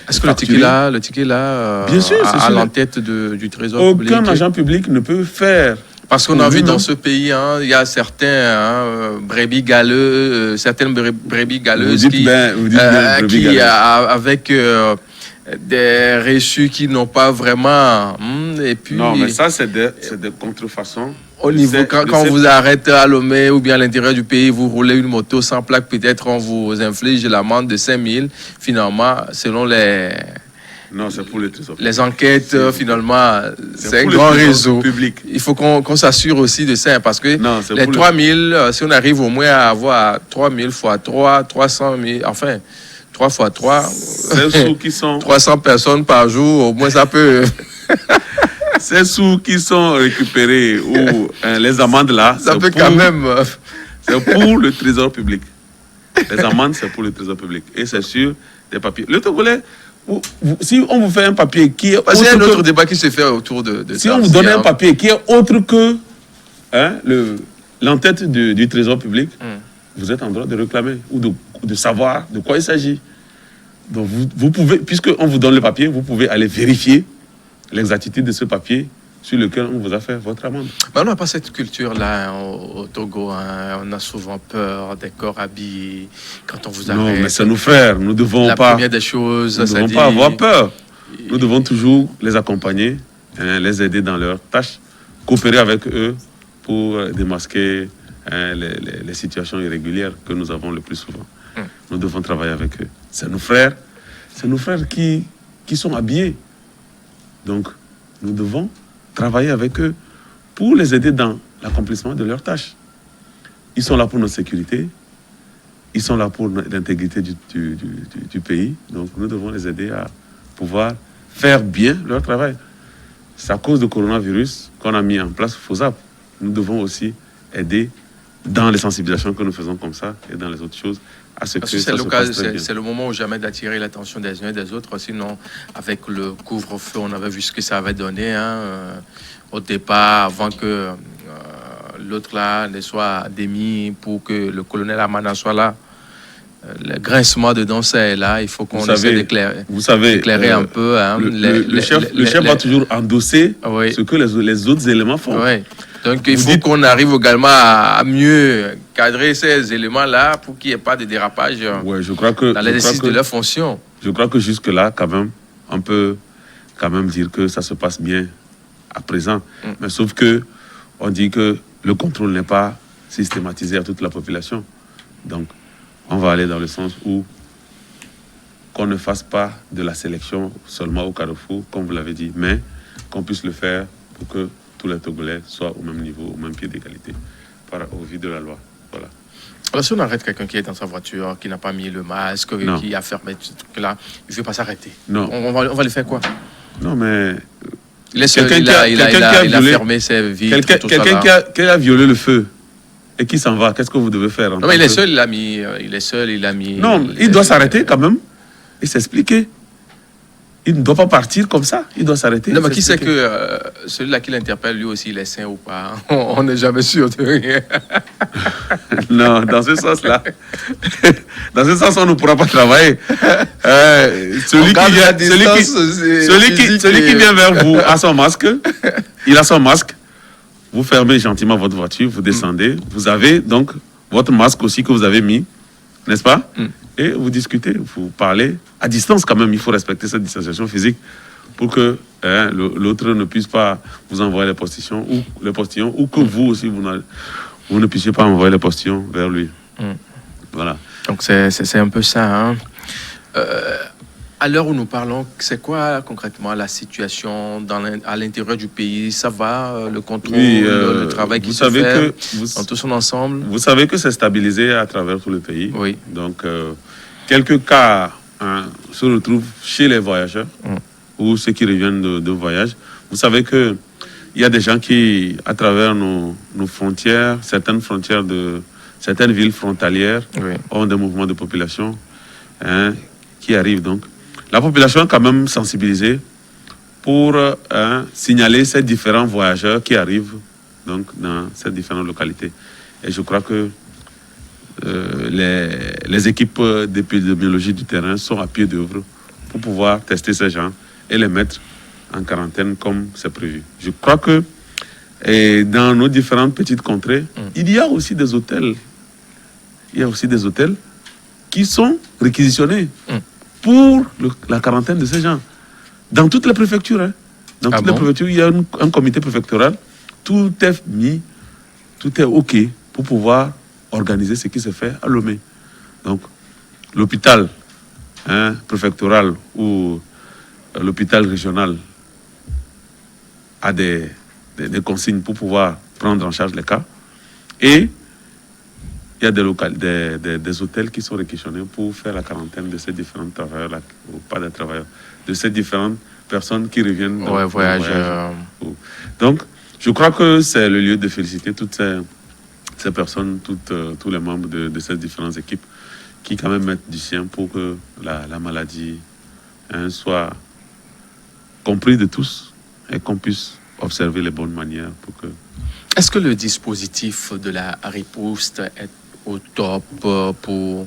S1: Est-ce que le ticket là,
S2: bien sûr,
S1: à l'entête du trésor public?
S2: Aucun agent public ne peut faire.
S1: Parce qu'on a vu dans ce pays, il y a certains brebis galeux, certaines brebis galeuses avec des reçus qui n'ont pas vraiment. Et puis,
S2: non, mais ça, c'est des contrefaçons.
S1: Au niveau, quand on vous arrête à Lomé ou bien à l'intérieur du pays, vous roulez une moto sans plaque, peut-être on vous inflige l'amende de 5 000. Finalement, selon les...
S2: Non, c'est pour le trésor public.
S1: Les enquêtes, finalement, c'est un grand réseau.
S2: Public.
S1: Il faut qu'on s'assure aussi de ça, parce que
S2: non,
S1: les 3 000, si on arrive au moins à avoir 3 000 fois 3, 300 000, enfin, 3 fois 3, 300 personnes par jour, au moins ça peut...
S2: Ces sous qui sont récupérés ou les amendes là,
S1: ça peut quand même...
S2: C'est pour le trésor public. Les amendes, c'est pour le trésor public. Et c'est sur des papiers. Le Togolais, si on vous fait un papier qui est...
S1: C'est un autre débat qui se fait autour de
S2: si ça. Si on vous donne un papier qui est autre que l'entête du trésor public, vous êtes en droit de réclamer ou de savoir de quoi il s'agit. Donc vous pouvez, puisqu'on vous donne le papier, vous pouvez aller vérifier l'exactitude de ce papier sur lequel on vous a fait votre amende.
S1: Ben, on n'a pas cette culture-là hein, au Togo. Hein. On a souvent peur des corps habillés quand on vous arrête.
S2: Non, mais c'est nos frères. Nous devons
S1: La
S2: pas.
S1: première des choses,
S2: Nous ne devons pas avoir peur. Nous devons toujours les accompagner, hein, les aider dans leurs tâches, coopérer avec eux pour démasquer hein, les situations irrégulières que nous avons le plus souvent. Nous devons travailler avec eux. C'est nos frères qui sont habillés. Donc, nous devons travailler avec eux pour les aider dans l'accomplissement de leurs tâches. Ils sont là pour notre sécurité. Ils sont là pour l'intégrité du pays. Donc, nous devons les aider à pouvoir faire bien leur travail. C'est à cause du coronavirus qu'on a mis en place FOSAP. Nous devons aussi aider dans les sensibilisations que nous faisons comme ça et dans les autres choses à ce que ça se passe très bien.
S1: C'est le moment ou jamais d'attirer l'attention des uns et des autres. Sinon, avec le couvre-feu, on avait vu ce que ça avait donné hein, au départ, avant que l'autre là ne soit démis pour que le colonel Amana soit là. Le grincement de dents, c'est là. Il faut qu'on essaie d'éclairer un peu. Hein,
S2: le chef va toujours endosser ce que les autres éléments font.
S1: Oui. Donc, il faut qu'on arrive également à mieux cadrer ces éléments-là pour qu'il n'y ait pas de dérapage
S2: je crois que,
S1: dans l'exercice de leur fonction.
S2: Je crois que jusque-là, quand même, on peut quand même dire que ça se passe bien à présent. Mais sauf que on dit que le contrôle n'est pas systématisé à toute la population. Donc, on va aller dans le sens où qu'on ne fasse pas de la sélection seulement au Carrefour, comme vous l'avez dit, mais qu'on puisse le faire pour que tous les Togolais soient au même niveau, au même pied d'égalité, au vu de la loi. Voilà.
S1: Alors, si on arrête quelqu'un qui est dans sa voiture, qui n'a pas mis le masque, qui a fermé ce truc-là, il ne veut pas s'arrêter.
S2: Non.
S1: On va lui faire quoi?
S2: Non, mais...
S1: Il a fermé ses vitres,
S2: quelqu'un qui a violé le feu et qui s'en va, qu'est-ce que vous devez faire?
S1: Non, mais il est seul, il a mis...
S2: Non, il doit s'arrêter quand même et s'expliquer. Il ne doit pas partir comme ça, il doit s'arrêter.
S1: Non, mais qui sait que celui-là qui l'interpelle, lui aussi, il est sain ou pas? On n'est jamais sûr de rien.
S2: Non, dans ce sens-là, on ne pourra pas travailler. Celui qui vient vers vous a son masque, il a son masque, vous fermez gentiment votre voiture, vous descendez, vous avez donc votre masque aussi que vous avez mis, n'est-ce pas? Et vous discutez, vous parlez à distance quand même. Il faut respecter cette distanciation physique pour que l'autre ne puisse pas vous envoyer les postillons ou que vous aussi, vous ne puissiez pas envoyer les postillons vers lui. Voilà.
S1: Donc c'est un peu ça. Hein. À l'heure où nous parlons, c'est quoi concrètement la situation à l'intérieur du pays? Ça va, le contrôle, le travail qui se fait dans tout son ensemble?
S2: Vous savez que c'est stabilisé à travers tout le pays.
S1: Oui.
S2: Donc, quelques cas se retrouvent chez les voyageurs ou ceux qui reviennent de voyage. Vous savez qu'il y a des gens qui, à travers nos frontières, certaines villes frontalières, ont des mouvements de population qui arrivent donc. La population est quand même sensibilisée pour signaler ces différents voyageurs qui arrivent donc, dans ces différentes localités. Et je crois que les équipes d'épidémiologie du terrain sont à pied d'œuvre pour pouvoir tester ces gens et les mettre en quarantaine comme c'est prévu. Je crois que dans nos différentes petites contrées, il y a aussi des hôtels. Il y a aussi des hôtels qui sont réquisitionnés pour la quarantaine de ces gens. Dans toutes les préfectures, hein. Dans toutes les préfectures, il y a un comité préfectoral. Tout est mis, tout est OK pour pouvoir organiser ce qui se fait à Lomé. Donc, l'hôpital préfectoral ou l'hôpital régional a des consignes pour pouvoir prendre en charge les cas. Et il y a des hôtels qui sont réquisitionnés pour faire la quarantaine de ces différents travailleurs, ou pas des travailleurs, de ces différentes personnes qui reviennent dans voyage. Donc, je crois que c'est le lieu de féliciter toutes ces personnes, tous les membres de ces différentes équipes qui quand même mettent du sien pour que la maladie soit comprise de tous et qu'on puisse observer les bonnes manières pour que...
S1: Est-ce que le dispositif de la riposte est au top pour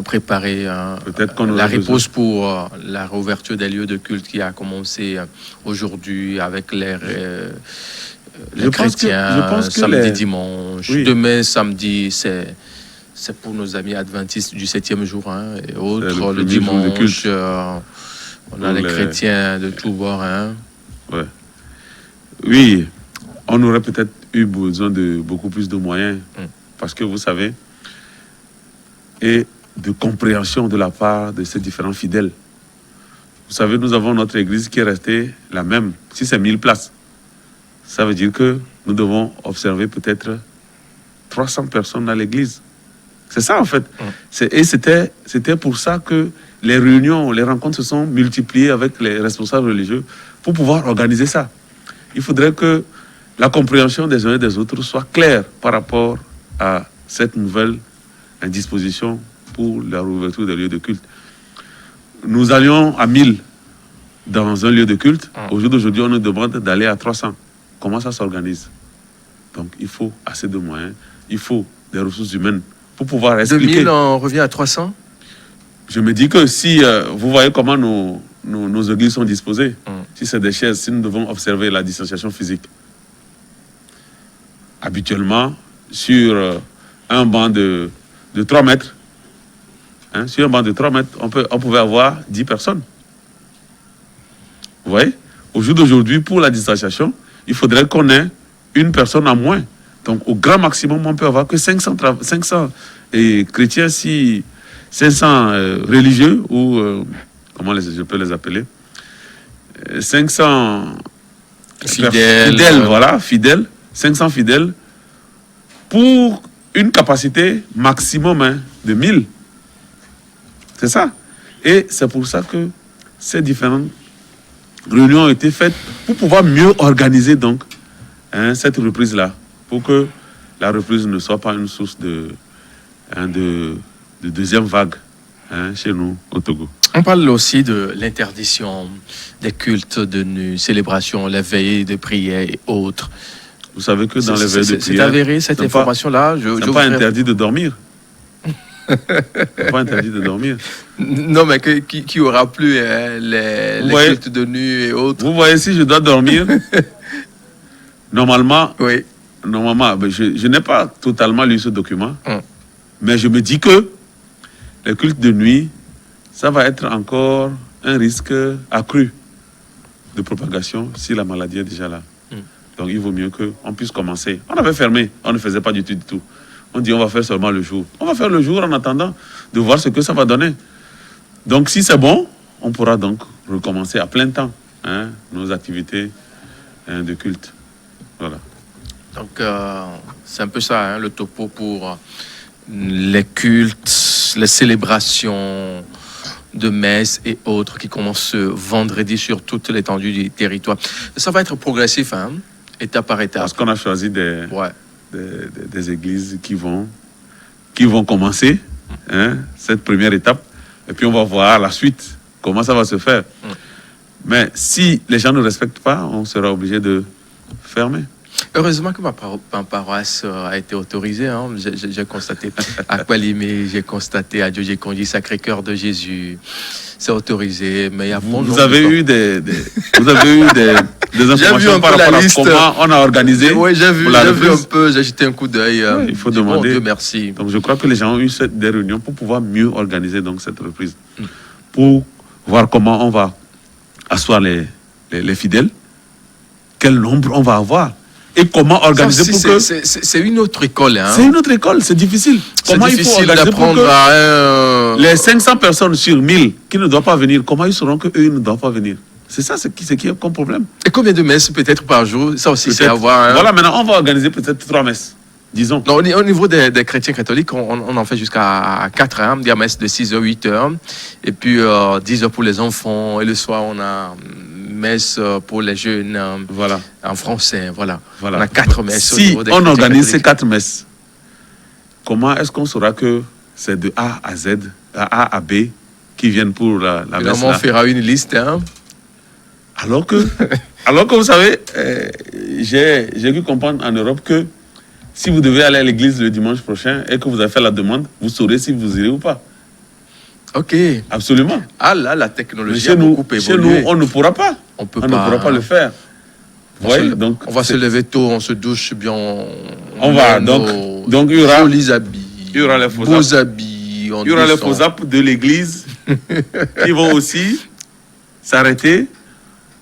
S1: préparer
S2: Peut-être qu'on
S1: la
S2: aura besoin.
S1: réponse pour la réouverture des lieux de culte qui a commencé aujourd'hui avec les chrétiens,
S2: je pense que
S1: samedi, dimanche.
S2: Oui.
S1: Demain, samedi, c'est pour nos amis adventistes du 7e jour et autres.
S2: le
S1: Le
S2: premier jour de
S1: dimanche,
S2: culte.
S1: on a
S2: Pour
S1: les
S2: les-
S1: chrétiens de tous bords.
S2: Ouais. Oui, on aurait peut-être eu besoin de beaucoup plus de moyens. Parce que vous savez, et de compréhension de la part de ces différents fidèles. Vous savez, nous avons notre église qui est restée la même. Si c'est 1000 places, ça veut dire que nous devons observer peut-être 300 personnes dans l'église. C'est ça en fait. Et c'était pour ça que les réunions, les rencontres se sont multipliées avec les responsables religieux pour pouvoir organiser ça. Il faudrait que la compréhension des uns et des autres soit claire par rapport à cette nouvelle disposition pour la réouverture des lieux de culte. Nous allions à 1000 dans un lieu de culte. Au jour d'aujourd'hui, on nous demande d'aller à 300. Comment ça s'organise? Donc, il faut assez de moyens, il faut des ressources humaines pour pouvoir expliquer.
S1: 2000, on revient à 300.
S2: Je me dis que si vous voyez comment nos églises sont disposées, si c'est des chaises, si nous devons observer la distanciation physique, habituellement, sur un banc de 3 mètres, sur un banc de 3 mètres, on pouvait avoir 10 personnes. Vous voyez? Au jour d'aujourd'hui, pour la distanciation, il faudrait qu'on ait une personne en moins. Donc, au grand maximum, on peut avoir que 500 chrétiens, 500 religieux, ou comment je peux les appeler? 500
S1: Fidèles.
S2: Voilà, fidèles. 500 fidèles pour une capacité maximum de 1000. C'est ça. Et c'est pour ça que ces différentes réunions ont été faites pour pouvoir mieux organiser donc cette reprise-là, pour que la reprise ne soit pas une source de deuxième vague chez nous au Togo.
S1: On parle aussi de l'interdiction des cultes de nuit, célébrations, les veillées de prière et autres.
S2: Vous savez que dans les veilles de prière...
S1: C'est avéré cette information-là.
S2: C'est pas interdit de dormir. C'est pas interdit de dormir.
S1: Non, mais qui aura plus les cultes de nuit et autres.
S2: Vous voyez, si je dois dormir, normalement,
S1: oui.
S2: Je n'ai pas totalement lu ce document, mais je me dis que les cultes de nuit, ça va être encore un risque accru de propagation si la maladie est déjà là. Donc il vaut mieux qu'on puisse commencer. On avait fermé, on ne faisait pas du tout. On dit on va faire seulement le jour. On va faire le jour en attendant de voir ce que ça va donner. Donc si c'est bon, on pourra donc recommencer à plein temps nos activités de culte. Voilà.
S1: Donc c'est un peu ça, le topo pour les cultes, les célébrations de messe et autres qui commencent ce vendredi sur toute l'étendue du territoire. Ça va être progressif, étape par étape.
S2: Parce qu'on a choisi des églises qui vont commencer cette première étape, et puis on va voir la suite, comment ça va se faire. Mais si les gens ne respectent pas, on sera obligé de fermer.
S1: Heureusement que ma paroisse a été autorisée. J'ai constaté à Kwalimé, j'ai constaté à Djodjekonji, Sacré-Cœur de Jésus. C'est autorisé, mais il y a
S2: vous avez eu des informations par rapport à comment on a organisé.
S1: Oui, j'ai vu un peu, j'ai jeté un coup d'œil.
S2: Il faut demander.
S1: Bon Dieu merci.
S2: Donc je crois que les gens ont eu des réunions pour pouvoir mieux organiser donc cette reprise, pour voir comment on va asseoir les fidèles, quel nombre on va avoir. Et comment organiser pour que...
S1: C'est une autre école.
S2: C'est une autre école, c'est difficile. Comment il faut organiser pour que les 500 personnes sur 1000 qui ne doivent pas venir, comment ils sauront qu'eux, ils ne doivent pas venir? C'est ça ce qui est comme problème.
S1: Et combien de messes peut-être par jour? Ça aussi, c'est à voir.
S2: Voilà, maintenant, on va organiser peut-être 3 messes, disons.
S1: Non, au niveau des chrétiens catholiques, on en fait jusqu'à 4, des messes de 6h, 8h. Et puis 10h pour les enfants. Et le soir, on a... messe pour les jeunes en français, voilà. On a 4 messes.
S2: Si on organise ces 4 messes, comment est-ce qu'on saura que c'est de A à Z, de A à B qui viennent pour la messe?
S1: On fera une liste.
S2: Alors que vous savez, j'ai pu comprendre en Europe que si vous devez aller à l'église le dimanche prochain et que vous avez fait la demande, vous saurez si vous irez ou pas.
S1: Ok.
S2: Absolument.
S1: Ah là, la
S2: Mais
S1: technologie a beaucoup évolué.
S2: chez nous, on ne pourra pas.
S1: On peut
S2: On
S1: pas,
S2: ne pourra pas le faire.
S1: On,
S2: Ouais,
S1: se,
S2: donc,
S1: on va se lever tôt, on se douche bien.
S2: On va,
S1: met
S2: donc
S1: nos
S2: il y aura,
S1: jolis habits,
S2: il y aura les faux
S1: beaux habits.
S2: il y aura les faux apps de l'église qui vont aussi s'arrêter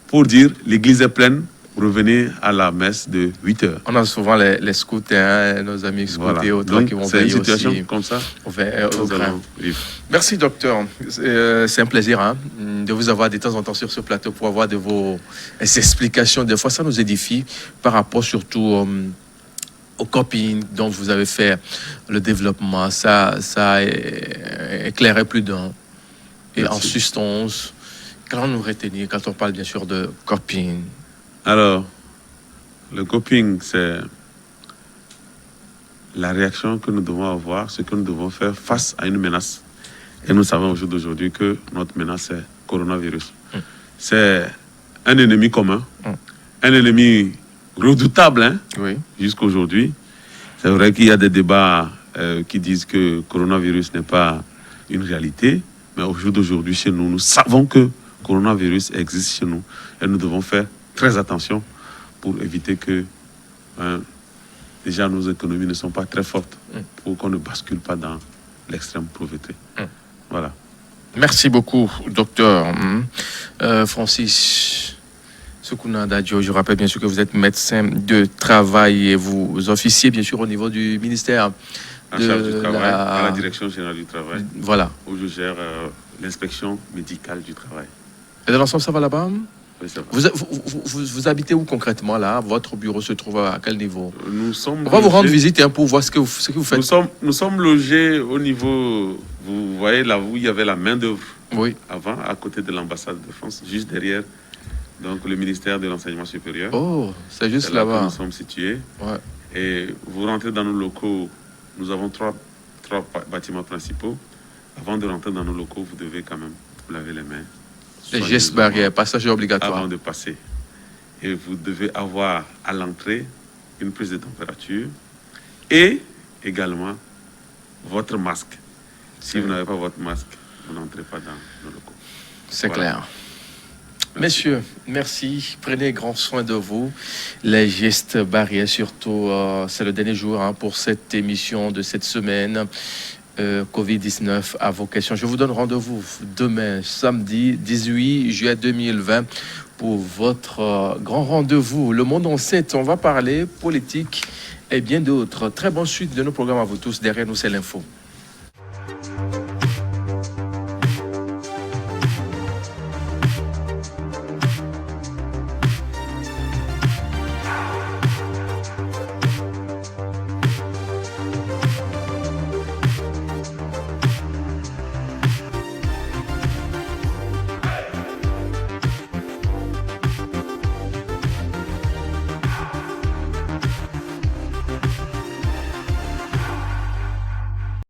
S2: pour dire l'église est pleine, revenez à la messe de 8h.
S1: On a souvent les scouts, hein, nos amis scouts
S2: Voilà.
S1: et autres
S2: Donc,
S1: qui vont
S2: c'est une
S1: veiller
S2: situation
S1: aussi
S2: comme ça.
S1: au
S2: Nous
S1: grain.
S2: allons vivre.
S1: Merci docteur, c'est un plaisir hein, de vous avoir de temps en temps sur ce plateau pour avoir de vos explications. Des fois ça nous édifie par rapport surtout aux copines dont vous avez fait le développement. Ça éclairait plus d'un. Et
S2: Merci.
S1: en substance, quand on nous retenir, quand on parle bien sûr de copines.
S2: Alors, le coping, c'est la réaction que nous devons avoir, ce que nous devons faire face à une menace. Et nous savons au jour d'aujourd'hui que notre menace, c'est le coronavirus. C'est un ennemi commun, un ennemi redoutable, hein,
S1: Oui.
S2: jusqu'à aujourd'hui. C'est vrai qu'il y a des débats qui disent que le coronavirus n'est pas une réalité, mais au jour d'aujourd'hui, chez nous, nous savons que le coronavirus existe chez nous. Et nous devons faire très attention pour éviter que déjà nos économies ne sont pas très fortes, pour qu'on ne bascule pas dans l'extrême pauvreté. Voilà.
S1: Merci beaucoup, docteur Francis Soukouna Dadjo. Je rappelle bien sûr que vous êtes médecin de travail et vous officiez bien sûr au niveau du ministère
S2: En charge du travail, à la direction générale du travail,
S1: voilà.
S2: où je gère l'inspection médicale du travail.
S1: Et dans l'ensemble, ça va là-bas?
S2: Oui, ça va.
S1: Vous habitez où concrètement là? Votre bureau se trouve à quel niveau?
S2: Nous sommes
S1: On va vous rendre
S2: logés-
S1: visite hein, pour voir ce que vous faites.
S2: Nous sommes logés au niveau, vous voyez là où il y avait la main d'œuvre
S1: Oui.
S2: avant, à côté de l'ambassade de France, juste derrière, donc le ministère de l'enseignement supérieur.
S1: Oh, c'est juste
S2: C'est là que
S1: là-bas.
S2: nous sommes situés.
S1: Ouais.
S2: Et vous rentrez dans nos locaux, nous avons trois bâtiments principaux. Avant de rentrer dans nos locaux, vous devez quand même vous laver les mains.
S1: Les gestes barrières, passage obligatoire.
S2: Avant de passer. Et vous devez avoir à l'entrée une prise de température et également votre masque. Si vous n'avez pas votre masque, vous n'entrez pas dans nos locaux.
S1: C'est
S2: Voilà.
S1: clair. Messieurs, merci. Prenez grand soin de vous. Les gestes barrières, surtout, c'est le dernier jour hein, pour cette émission de cette semaine. Covid-19 à vos questions. Je vous donne rendez-vous demain, samedi 18 juillet 2020, pour votre grand rendez-vous. Le monde en 7, on va parler politique et bien d'autres. Très bonne suite de nos programmes à vous tous. Derrière nous, c'est l'info.